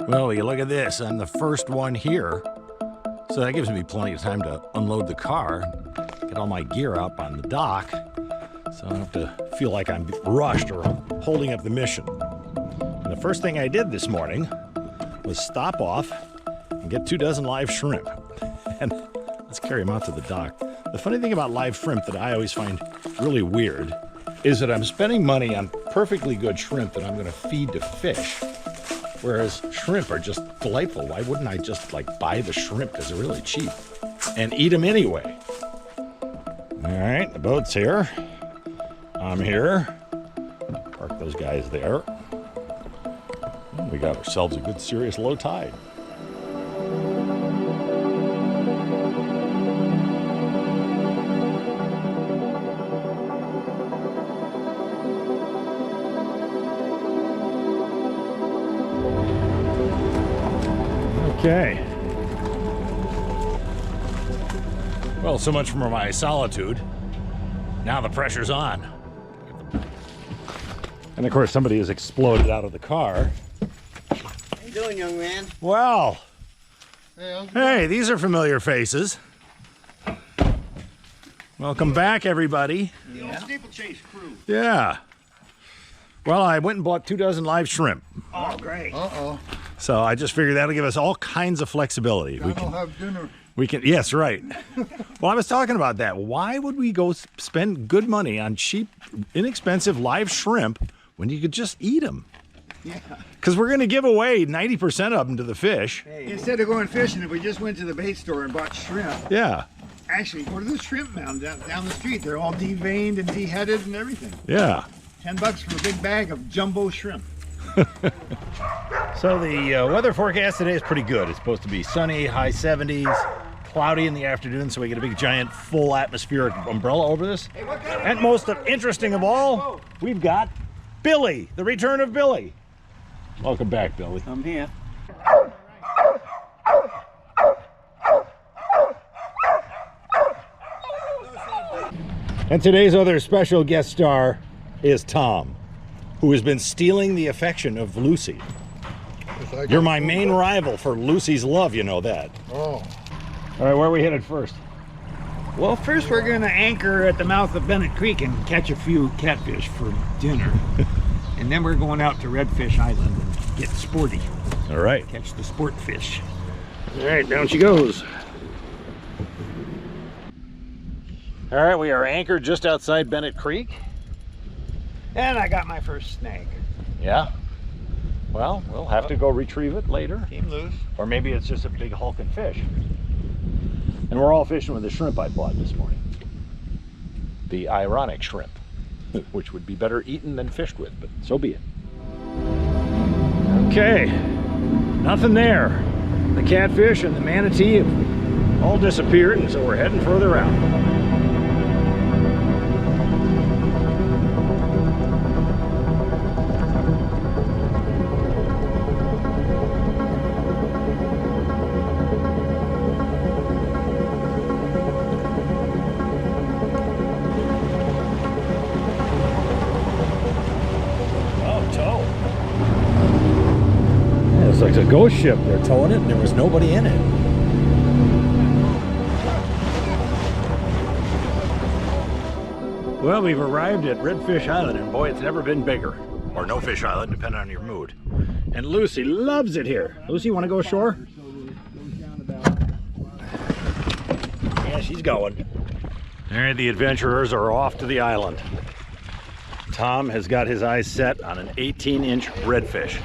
Well, you look at this. I'm the first one here. So that gives me plenty of time to unload the car, get all my gear up on the dock, so I don't have to feel like I'm rushed or holding up the mission. And the first thing I did this morning was stop off and get 24 live shrimp. And let's carry them out to the dock. The funny thing about live shrimp that I always find really weird is that I'm spending money on perfectly good shrimp that I'm going to feed to fish. Whereas shrimp are just delightful. Why wouldn't I just buy the shrimp because they're really cheap and eat them anyway? All right, the boat's here. I'm here. Park those guys there. We got ourselves a good serious low tide. Okay. Well, so much for my solitude. Now the pressure's on. And of course, somebody has exploded out of the car. How you doing, young man? Well, Hey, these are familiar faces. Welcome back, everybody. the old steeplechase crew. Yeah. Well, I went and bought 24 live shrimp. Oh, great. Uh-oh. So I just figured that'll give us all kinds of flexibility. I'll have dinner. We can, yes, right. Well, I was talking about that. Why would we go spend good money on cheap, inexpensive live shrimp when you could just eat them? Yeah. Because we're going to give away 90% of them to the fish. Instead of going fishing, if we just went to the bait store and bought shrimp, Yeah, actually, what are the shrimp mounds down the street? They're all deveined and deheaded and everything. yeah. $10 for a big bag of jumbo shrimp. So the weather forecast today is pretty good. It's supposed to be sunny, high 70s, cloudy in the afternoon, so we get a big giant full atmospheric umbrella over this. And most interesting of all, we've got Billy, the return of Billy. Welcome back, Billy. I'm here. And today's other special guest star is Tom, who has been stealing the affection of Lucy. You're my main rival for Lucy's love, you know that. Oh. All right, where are we headed first? Well, first we're going to anchor at the mouth of Bennett Creek and catch a few catfish for dinner. And then we're going out to Redfish Island and get sporty. All right. Catch the sport fish. All right, down she goes. All right, we are anchored just outside Bennett Creek. And I got my first snag. Yeah. Well, we'll have to go retrieve it later. Came loose. Or maybe it's just a big hulking fish. And we're all fishing with the shrimp I bought this morning. The ironic shrimp, which would be better eaten than fished with, but so be it. Okay, nothing there. The catfish and the manatee have all disappeared, and so we're heading further out. It's like a ghost ship. They're towing it and there was nobody in it. Well, we've arrived at Redfish Island, and boy, it's never been bigger. Or No Fish Island, depending on your mood. And Lucy loves it here. Lucy, you want to go ashore? Yeah, she's going. All right, the adventurers are off to the island. Tom has got his eyes set on an 18-inch redfish.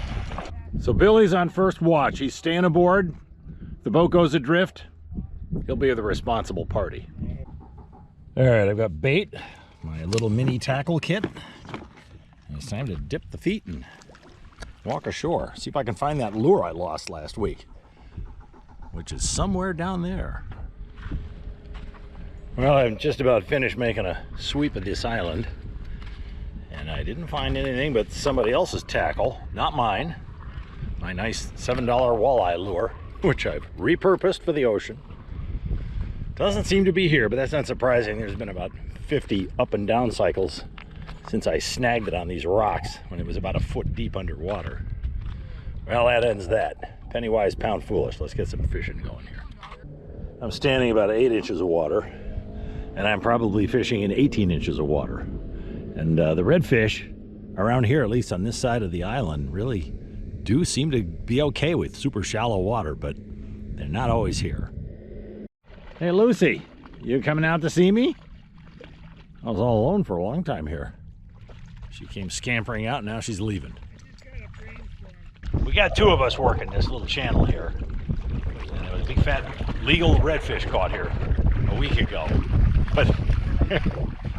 So Billy's on first watch. He's staying aboard. If the boat goes adrift, he'll be the responsible party. All right, I've got bait, my little mini tackle kit. And it's time to dip the feet and walk ashore. See if I can find that lure I lost last week, which is somewhere down there. Well, I'm just about finished making a sweep of this island, and I didn't find anything but somebody else's tackle, not mine. My nice $7 walleye lure, which I've repurposed for the ocean. Doesn't seem to be here, but that's not surprising. There's been about 50 up and down cycles since I snagged it on these rocks when it was about a foot deep underwater. Well, that ends that. Penny wise, pound foolish. Let's get some fishing going here. I'm standing about 8 inches of water, and I'm probably fishing in 18 inches of water. And the redfish around here, at least on this side of the island, really do seem to be okay with super shallow water, but they're not always here. Hey, Lucy, you coming out to see me? I was all alone for a long time here. She came scampering out, and now she's leaving. We got 2 of us working this little channel here. And there was a big fat legal redfish caught here a week ago. But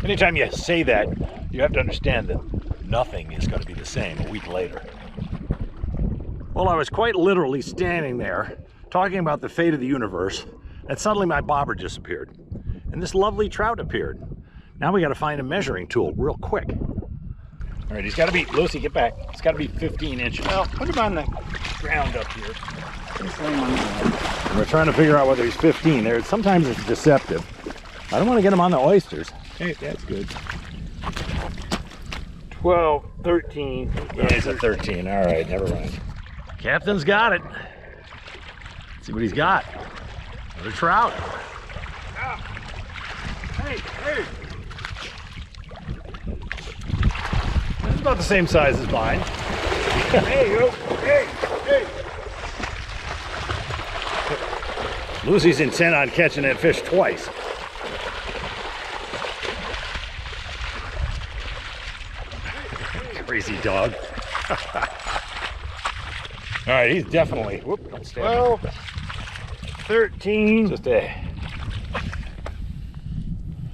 anytime you say that, you have to understand that nothing is going to be the same a week later. Well, I was quite literally standing there talking about the fate of the universe, and suddenly my bobber disappeared. And this lovely trout appeared. Now we got to find a measuring tool real quick. All right, he's got to be, Lucy, get back. It's got to be 15 inches. Well, put him on the ground up here. And we're trying to figure out whether he's 15 there. Sometimes it's deceptive. I don't want to get him on the oysters. Hey, that's good. 12, 13. Yeah, he's a 13. All right, never mind. Captain's got it. Let's see what he's got. Another trout. Hey, hey. It's about the same size as mine. Hey, you. Hey, hey. Lucy's intent on catching that fish twice. Crazy dog. All right, he's definitely, whoop, don't stand. 12, 13. Just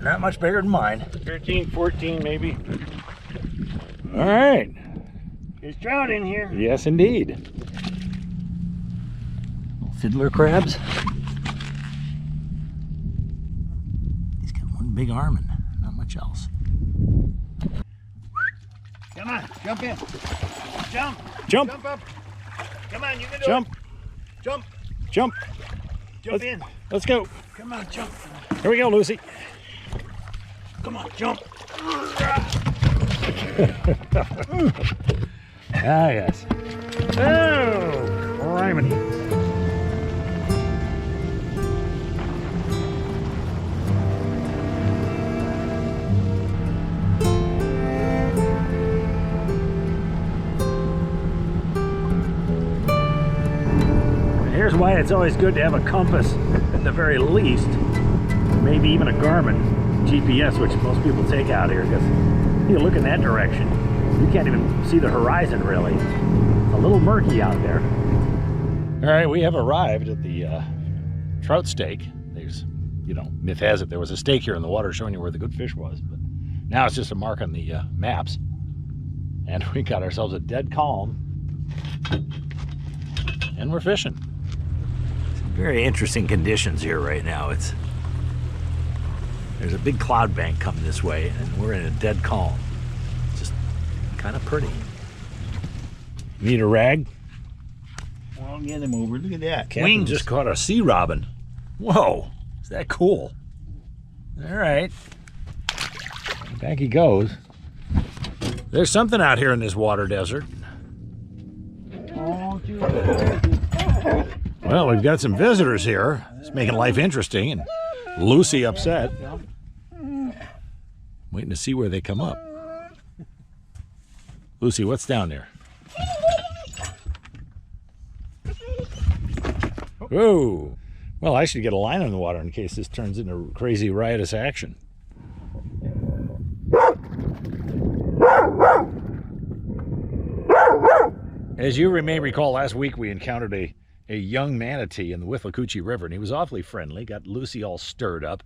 not much bigger than mine. 13, 14 maybe. All right. There's trout in here. Yes, indeed. Fiddler crabs. He's got one big arm and not much else. Come on, jump in. Jump. Jump. Jump up. Come on, you can do Jump. it. Jump. Jump. Jump in. Let's go. Come on, jump. Here we go, Lucy. Come on, jump. Ah, yes. Oh, criminy. Here's why it's always good to have a compass at the very least, maybe even a Garmin GPS, which most people take out here, because you look in that direction, you can't even see the horizon really. It's a little murky out there. All right, we have arrived at the trout stake. There's, you know, myth has it there was a stake here in the water showing you where the good fish was, but now it's just a mark on the maps. And we got ourselves a dead calm, and we're fishing. Very interesting conditions here right now. There's a big cloud bank coming this way, and we're in a dead calm. Just kind of pretty. Need a rag? I'll get him over. Look at that. Captain Wings. just caught a sea robin. Whoa, is that cool? All right. Back he goes. There's something out here in this water desert. Oh, dude. Well, we've got some visitors here. It's making life interesting, and Lucy upset. Waiting to see where they come up. Lucy, what's down there? Whoa. Well, I should get a line on the water in case this turns into crazy riotous action. As you may recall, last week we encountered a young manatee in the Withlacoochee River, and he was awfully friendly, got Lucy all stirred up,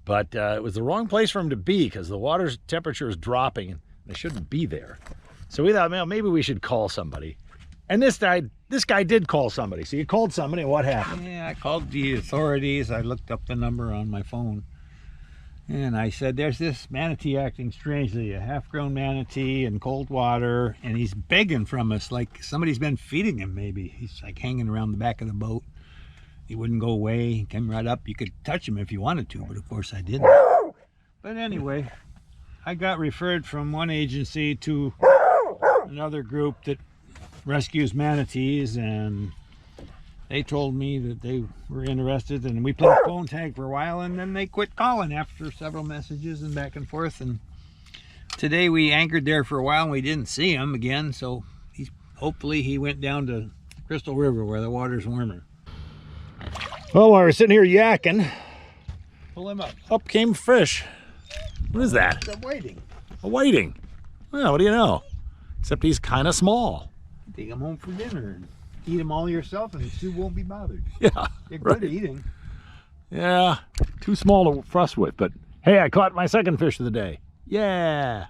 but it was the wrong place for him to be because the water's temperature is dropping and they shouldn't be there. So we thought, well, maybe we should call somebody. And this guy did call somebody. So you called somebody, and what happened? Yeah, I called the authorities. I looked up the number on my phone. And I said, there's this manatee acting strangely, a half-grown manatee in cold water, and he's begging from us like somebody's been feeding him maybe. He's like hanging around the back of the boat. He wouldn't go away. He came right up. You could touch him if you wanted to, but of course I didn't. But anyway, I got referred from one agency to another group that rescues manatees, and they told me that they were interested, and we played phone tag for a while, and then they quit calling after several messages and back and forth. And today we anchored there for a while and we didn't see him again, so hopefully he went down to Crystal River where the water's warmer. Well, while we're sitting here yakking, Pull him up came fish. What is that? I'm waiting. A whiting. Well, what do you know? Except he's kind of small. Take him home for dinner and eat them all yourself, and Sue won't be bothered. Yeah. They're right. good eating. Yeah, too small to fuss with, but hey, I caught my second fish of the day. Yeah.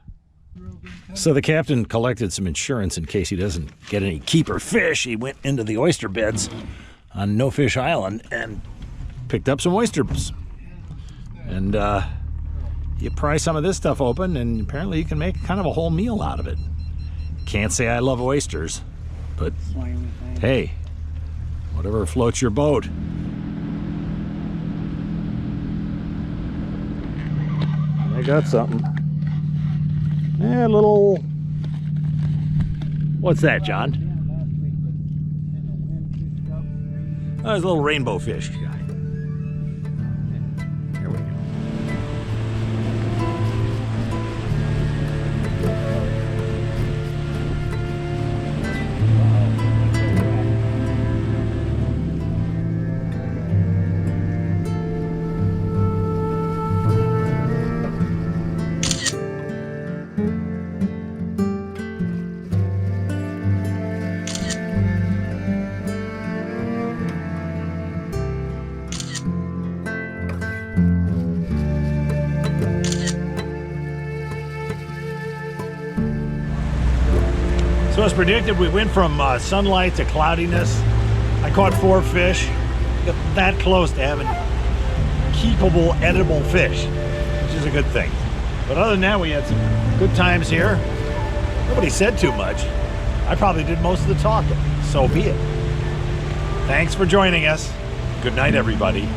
So the captain collected some insurance in case he doesn't get any keeper fish. He went into the oyster beds on No Fish Island and picked up some oysters. And you pry some of this stuff open, and apparently you can make kind of a whole meal out of it. Can't say I love oysters, but hey, whatever floats your boat. I got something. Yeah, a little... What's that, John? Oh, it's a little rainbow fish guy. Here we go. So as predicted, we went from sunlight to cloudiness. I caught 4 fish. Got that close to having keepable, edible fish, which is a good thing. But other than that, we had some good times here. Nobody said too much. I probably did most of the talking. So be it. Thanks for joining us. Good night, everybody.